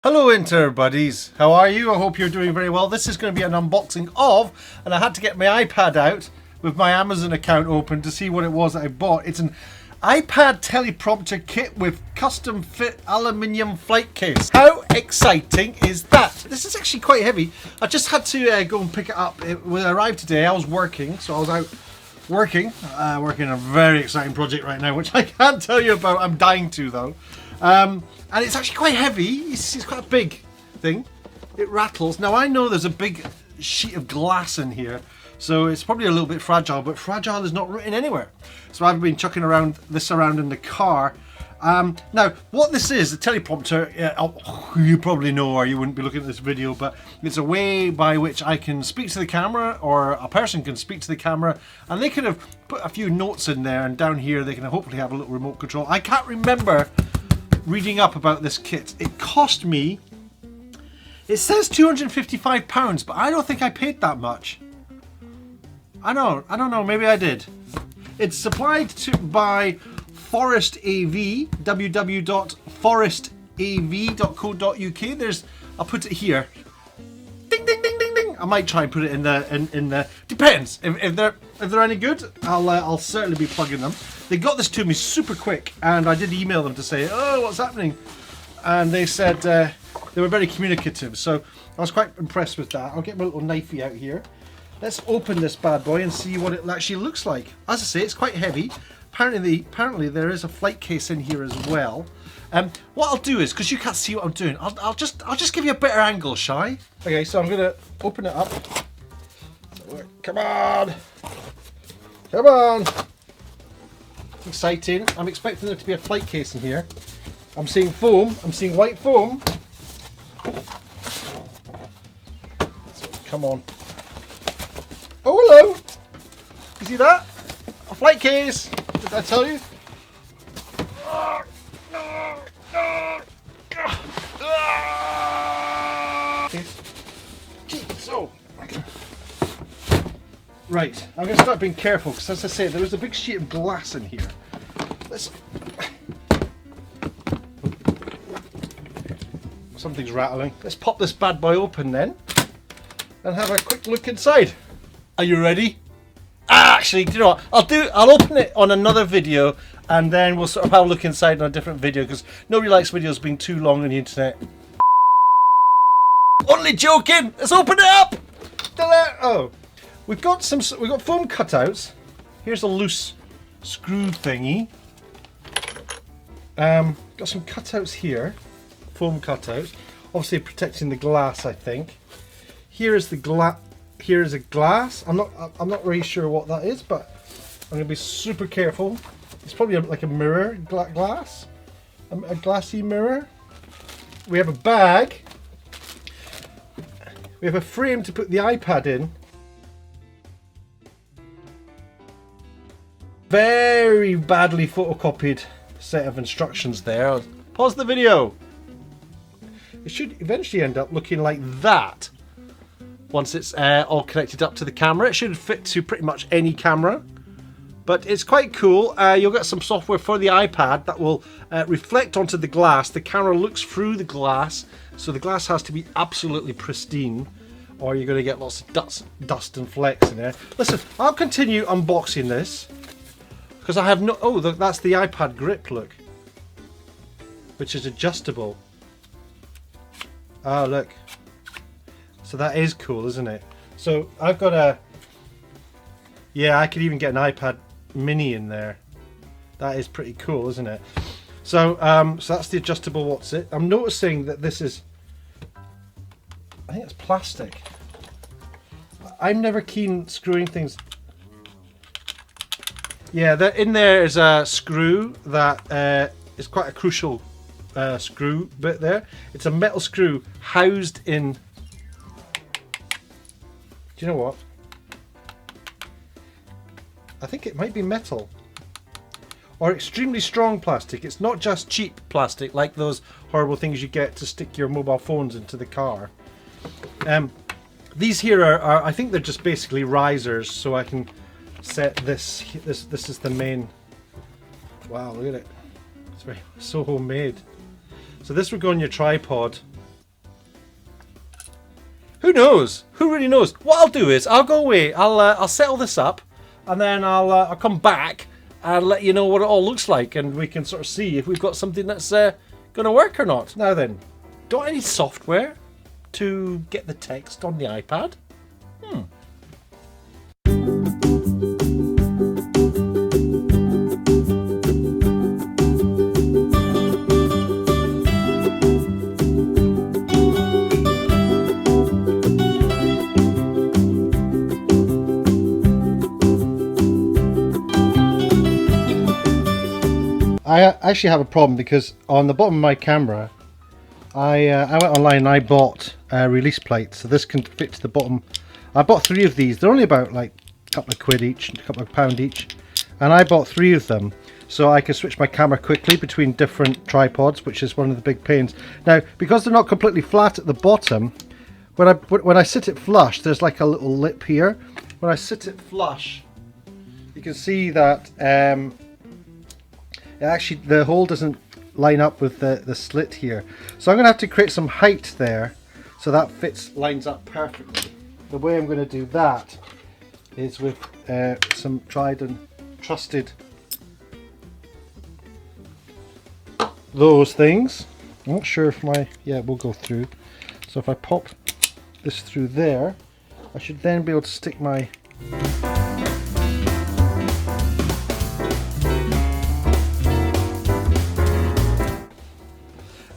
Hello Inter buddies, how are you? I hope you're doing very well. This is going to be an unboxing of, and I had to get my iPad out with my Amazon account open to see what it was that I bought. It's an iPad teleprompter kit with custom fit aluminium flight case. How exciting is that? This is actually quite heavy. I just had to go and pick it up. It arrived today. I was working, so I was out working on a very exciting project right now, which I can't tell you about. I'm dying to though. And it's actually quite heavy. It's quite a big thing. It rattles. Now I know there's a big sheet of glass in here, so it's probably a little bit fragile, but fragile is not written anywhere. So I've been chucking this around in the car. Now what this is, a teleprompter, you probably know or you wouldn't be looking at this video, but it's a way by which I can speak to the camera, or a person can speak to the camera, and they could have put a few notes in there, and down here they can hopefully have a little remote control. I can't remember reading up about this kit. It cost me, it says £255, but I don't think I paid that much. I don't know, maybe I did. It's supplied by Forest AV, www.forestav.co.uk. I'll put it here. Ding ding ding ding ding. I might try and put it in the depends. If they're any good, I'll certainly be plugging them. They got this to me super quick, and I did email them to say, oh, what's happening? And they said they were very communicative, so I was quite impressed with that. I'll get my little knifey out here. Let's open this bad boy and see what it actually looks like. As I say, it's quite heavy. Apparently there is a flight case in here as well. What I'll do is, because you can't see what I'm doing, I'll just give you a better angle, shall I? Okay, so I'm gonna open it up. Come on, come on! Exciting. I'm expecting there to be a flight case in here. I'm seeing foam. I'm seeing white foam. Come on. Oh, hello! You see that? A flight case! Did I tell you? So, right, I'm going to start being careful because, as I say, there is a big sheet of glass in here. Something's rattling. Let's pop this bad boy open then and have a quick look inside. Are you ready? Actually, do you know what? I'll open it on another video, and then we'll sort of have a look inside on a different video, because nobody likes videos being too long on the internet. Only joking! Let's open it up! Oh, we've got foam cutouts. Here's a loose screw thingy. Got some cutouts here, foam cutouts, obviously protecting the glass, I think. Here is the glass. Here is a glass. I'm not really sure what that is, but I'm gonna be super careful. It's probably like a mirror, glass, a glassy mirror. We have a bag. We have a frame to put the iPad in. Very badly photocopied set of instructions there. I'll pause the video. It should eventually end up looking like that. Once it's all connected up to the camera, it should fit to pretty much any camera. But it's quite cool. You'll get some software for the iPad that will reflect onto the glass. The camera looks through the glass, so the glass has to be absolutely pristine, or you're going to get lots of dust and flecks in there. Listen, I'll continue unboxing this because I have no. Oh, that's the iPad grip. Look, which is adjustable. Oh, look. So that is cool, isn't it? So I've got a, yeah, I could even get an iPad mini in there. That is pretty cool, isn't it? So so that's the adjustable what's it. I'm noticing that this is, I think it's plastic. I'm never keen screwing things. Yeah, in there is a screw that is quite a crucial screw bit there. It's a metal screw housed in. Do you know what? I think it might be metal. Or extremely strong plastic. It's not just cheap plastic like those horrible things you get to stick your mobile phones into the car. These here are I think they're just basically risers, so I can set this. This is the main. Wow, look at it. It's so homemade. So this would go on your tripod. who knows? Who really knows? What I'll do is I'll go away. I'll settle this up, and then I'll come back and let you know what it all looks like, and we can sort of see if we've got something that's going to work or not. Now then, do I need software to get the text on the iPad? I actually have a problem because on the bottom of my camera, I went online and I bought release plates, so this can fit to the bottom. I bought 3 of these. They're only about like a couple of quid each, a couple of pound each, and I bought 3 of them so I can switch my camera quickly between different tripods, which is one of the big pains. Now, because they're not completely flat at the bottom, when I sit it flush, there's like a little lip here. When I sit it flush, you can see that actually the hole doesn't line up with the slit here, so I'm gonna have to create some height there so that lines up perfectly. The way I'm going to do that is with some tried and trusted those things. I'm not sure if we'll go through. So if I pop this through there, I should then be able to stick my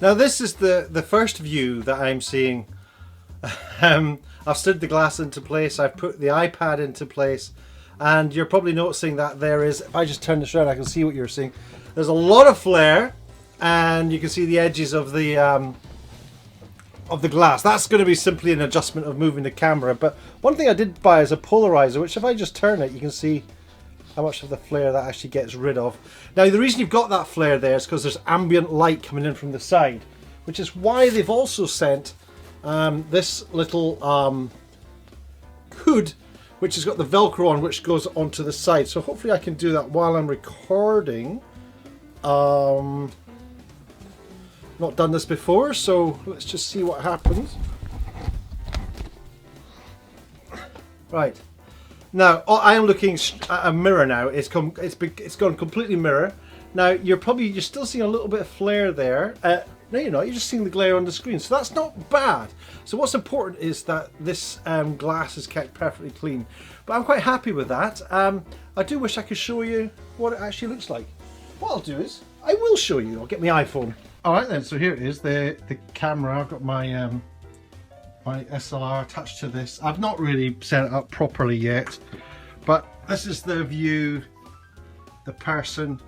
Now this is the first view that I'm seeing. I've slid the glass into place, I've put the iPad into place, and you're probably noticing that there is, if I just turn this around I can see what you're seeing. There's a lot of flare, and you can see the edges of the glass. That's going to be simply an adjustment of moving the camera. But one thing I did buy is a polarizer, which if I just turn it, you can see how much of the flare that actually gets rid of. Now the reason you've got that flare there is because there's ambient light coming in from the side, which is why they've also sent this little hood, which has got the Velcro on, which goes onto the side. So hopefully I can do that while I'm recording. Not done this before, so let's just see what happens. Right. Now, I am looking at a mirror now. It's gone completely mirror. Now, you're still seeing a little bit of flare there. No, you're not. You're just seeing the glare on the screen. So that's not bad. So what's important is that this glass is kept perfectly clean. But I'm quite happy with that. I do wish I could show you what it actually looks like. What I'll do is, I will show you. I'll get my iPhone. Alright then, so here it is, the camera. I've got my my SLR attached to this. I've not really set it up properly yet, but this is the view, the person.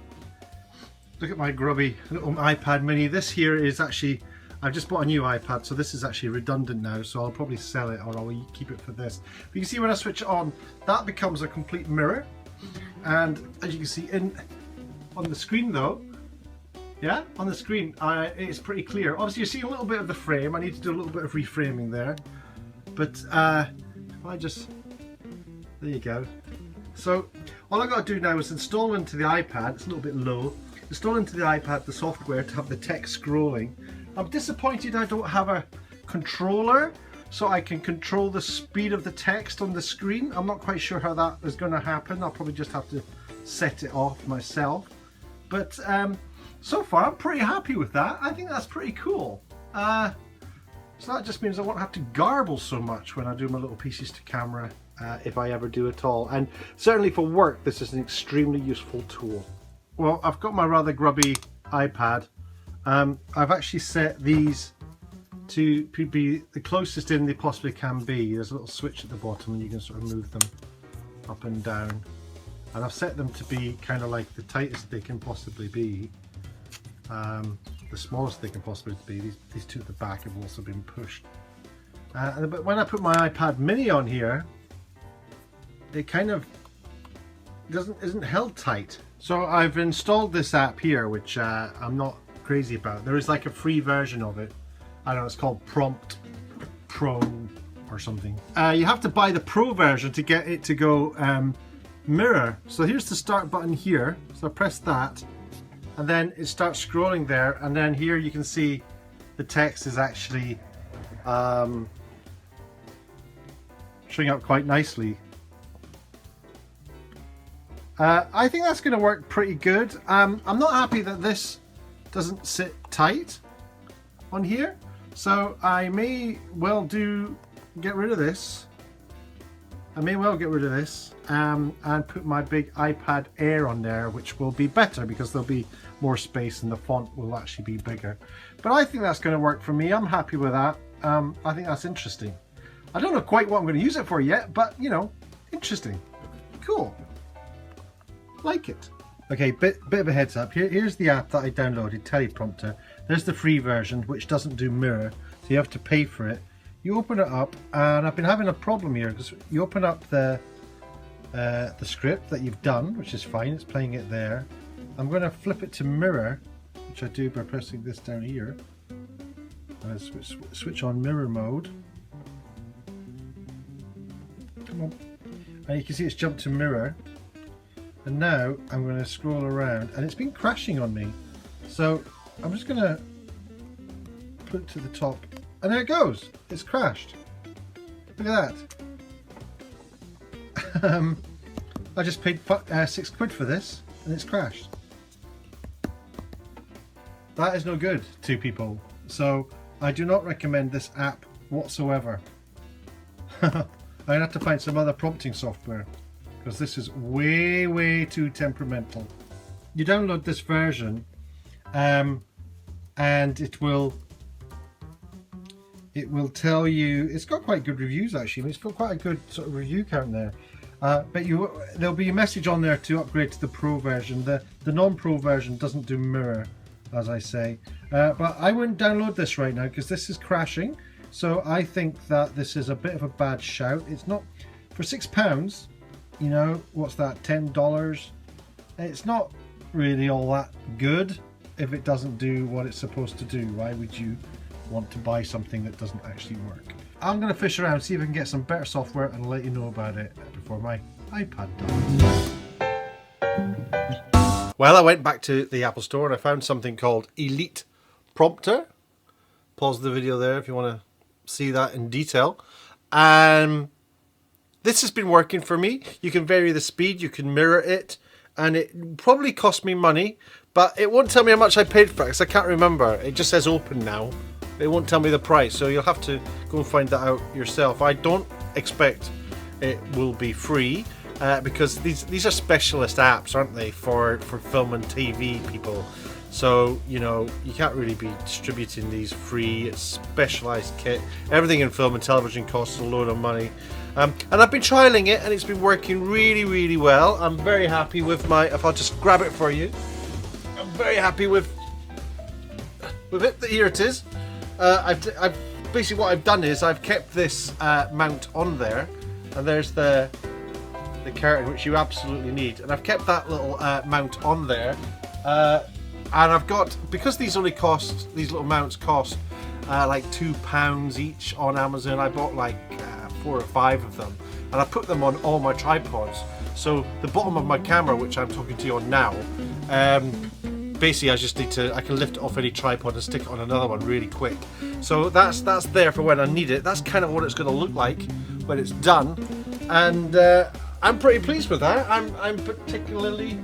Look at my grubby little iPad mini. This here is actually, I've just bought a new iPad, so this is actually redundant now, so I'll probably sell it or I'll keep it for this. But you can see when I switch it on, that becomes a complete mirror. And as you can see on the screen though, yeah, on the screen it's pretty clear. Obviously you're seeing a little bit of the frame. I need to do a little bit of reframing there. But if I just, there you go. So all I've got to do now is install into the iPad, it's a little bit low, install into the iPad the software to have the text scrolling. I'm disappointed I don't have a controller so I can control the speed of the text on the screen. I'm not quite sure how that is going to happen. I'll probably just have to set it off myself. But so far I'm pretty happy with that. I think that's pretty cool. So that just means I won't have to garble so much when I do my little pieces to camera, if I ever do at all. And certainly for work, this is an extremely useful tool. Well, I've got my rather grubby iPad. I've actually set these to be the closest in they possibly can be. There's a little switch at the bottom and you can sort of move them up and down. And I've set them to be kind of like the tightest they can possibly be. The smallest they can possibly be. These two at the back have also been pushed. But when I put my iPad mini on here, it kind of isn't held tight. So I've installed this app here, which I'm not crazy about. There is like a free version of it. I don't know, it's called Prompt Pro or something. You have to buy the Pro version to get it to go mirror. So here's the start button here. So I press that and then it starts scrolling there, and then here you can see the text is actually showing up quite nicely. I think that's going to work pretty good. I'm not happy that this doesn't sit tight on here, so I may well get rid of this. I may well get rid of this and put my big iPad Air on there, which will be better because there'll be more space and the font will actually be bigger. But I think that's going to work for me. I'm happy with that. I think that's interesting. I don't know quite what I'm going to use it for yet, but you know, interesting. Cool. Like it. Okay, bit of a heads up. Here's the app that I downloaded, Teleprompter. There's the free version, which doesn't do mirror, so you have to pay for it. You open it up, and I've been having a problem here because you open up the script that you've done, which is fine. It's playing it there. I'm going to flip it to mirror, which I do by pressing this down here. And switch on mirror mode. Come on. And you can see it's jumped to mirror. And now I'm going to scroll around, and it's been crashing on me. So I'm just going to put it to the top, and there it goes. It's crashed. Look at that. I just paid £6 for this, and it's crashed. That is no good to people. So I do not recommend this app whatsoever. I'd have to find some other prompting software, because this is way too temperamental. You download this version and it will tell you, it's got quite good reviews actually. I mean, it's got quite a good sort of review count there. But there'll be a message on there to upgrade to the Pro version. The non-Pro version doesn't do mirror, as I say. But I wouldn't download this right now because this is crashing. So I think that this is a bit of a bad shout. It's not, for £6, you know, what's that, $10? It's not really all that good if it doesn't do what it's supposed to do. Why would you want to buy something that doesn't actually work? I'm going to fish around, see if I can get some better software and let you know about it before my iPad dies. Well, I went back to the Apple Store and I found something called Lite Prompter. Pause the video there if you want to see that in detail. This has been working for me. You can vary the speed, you can mirror it, and it probably cost me money, but it won't tell me how much I paid for it because I can't remember. It just says open now. It won't tell me the price, so you'll have to go and find that out yourself. I don't expect it will be free because these are specialist apps, aren't they, for film and TV people. So, you know, you can't really be distributing these free. It's specialized kit. Everything in film and television costs a load of money. And I've been trialing it and it's been working really well. I'm very happy with if I'll just grab it for you. I'm very happy with it. Here it is. I've basically what I've done is I've kept this mount on there, and there's the curtain, which you absolutely need, and I've kept that little mount on there. And I've got, because these little mounts cost like £2 each on Amazon. I bought like 4 or 5 of them, and I put them on all my tripods. So the bottom of my camera, which I'm talking to you on now, basically I can lift it off any tripod and stick it on another one really quick. So that's there for when I need it. That's kind of what it's going to look like when it's done, and I'm pretty pleased with that. I'm particularly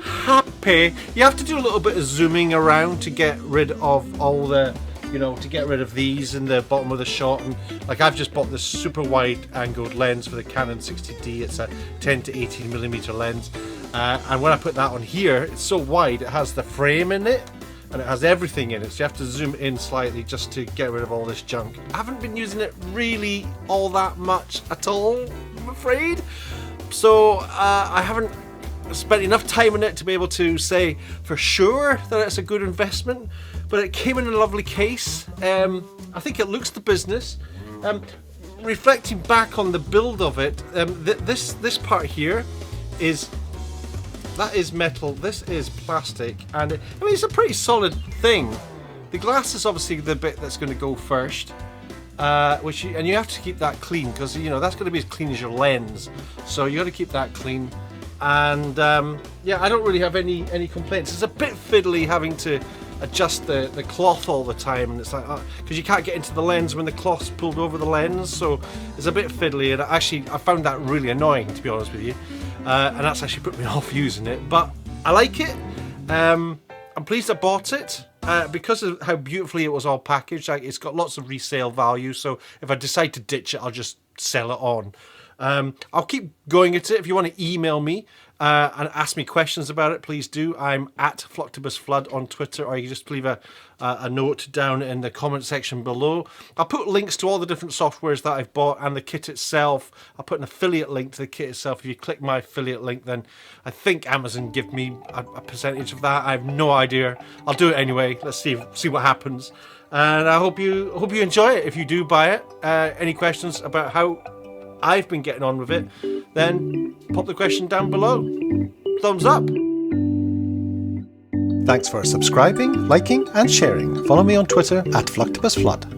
happy. You have to do a little bit of zooming around to get rid of all the, you know, to get rid of these in the bottom of the shot. And like, I've just bought this super wide angled lens for the Canon 60D. It's a 10 to 18mm lens, and when I put that on here, it's so wide, it has the frame in it and it has everything in it, so you have to zoom in slightly just to get rid of all this junk. I haven't been using it really all that much at all, I'm afraid. So I haven't spent enough time on it to be able to say for sure that it's a good investment, but it came in a lovely case. I think it looks the business. Reflecting back on the build of it, this part here is metal, this is plastic, and I mean, it's a pretty solid thing. The glass is obviously the bit that's going to go first, and you have to keep that clean, because you know that's going to be as clean as your lens, so you got to keep that clean. And yeah, I don't really have any complaints. It's a bit fiddly having to adjust the cloth all the time, and it's like, because you can't get into the lens when the cloth's pulled over the lens, so it's a bit fiddly, and I found that really annoying, to be honest with you, and that's actually put me off using it, but I like it. I'm pleased I bought it. Because of how beautifully it was all packaged, it's got lots of resale value, so if I decide to ditch it, I'll just sell it on. I'll keep going at it. If you want to email me and ask me questions about it, please do. I'm at Fluctibusflood on Twitter, or you can just leave a note down in the comment section below. I'll put links to all the different softwares that I've bought and the kit itself. I'll put an affiliate link to the kit itself. If you click my affiliate link, then I think Amazon give me a percentage of that. I have no idea. I'll do it anyway. Let's see what happens. And I hope you enjoy it. If you do buy it, any questions about how I've been getting on with it, then pop the question down below. Thumbs up. Thanks for subscribing, liking and sharing. Follow me on Twitter at Fluctibusflood.